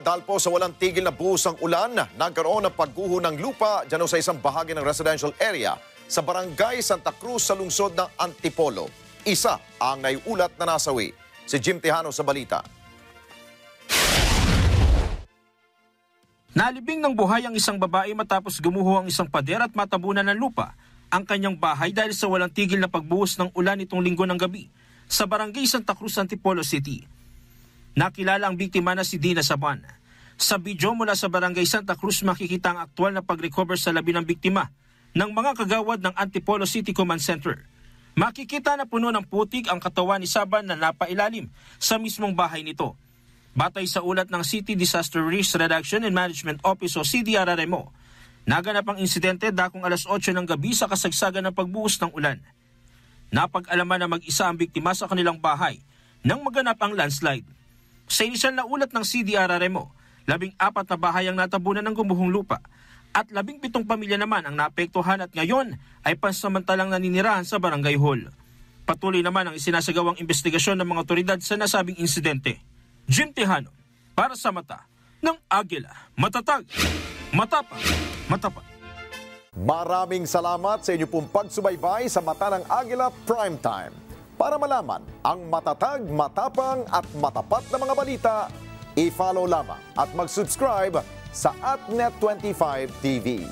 Dahil po sa walang tigil na buhos ang ulan, nagkaroon ng pagguho ng lupa dyan sa isang bahagi ng residential area sa barangay Santa Cruz sa lungsod ng Antipolo. Isa ang naiulat na nasawi. Si Jim Tejano sa balita. Nalibing ng buhay ang isang babae matapos gumuho ang isang pader at matabunan ng lupa ang kanyang bahay dahil sa walang tigil na pagbuhos ng ulan itong linggo ng gabi sa barangay Santa Cruz, Antipolo City. Nakilala ang biktima na si Dina Saban. Sa video mula sa barangay Santa Cruz makikita ang aktwal na pag-recover sa labi ng biktima ng mga kagawad ng Antipolo City Command Center. Makikita na puno ng putik ang katawan ni Saban na napailalim sa mismong bahay nito. Batay sa ulat ng City Disaster Risk Reduction and Management Office o CDRRMO, naganap ang insidente dakong alas 8 ng gabi sa kasagsagan ng pagbuhos ng ulan. Napag-alaman na mag-isa ang biktima sa kanilang bahay nang maganap ang landslide. Sa inisyal na ulat ng CDRRMO, 14 na bahay ang natabunan ng gumuhong lupa at 17 pamilya naman ang naapektuhan at ngayon ay pansamantalang naninirahan sa barangay hall. Patuloy naman ang isinasagawang investigasyon ng mga otoridad sa nasabing insidente. Jim Tejano, para sa Mata ng Agila. Matatag, matapang, matapat. Maraming salamat sa inyo pong pagsubaybay sa Mata ng Agila Primetime. Para malaman ang matatag, matapang at matapat na mga balita, i-follow lamang at mag-subscribe sa AtNet25 TV.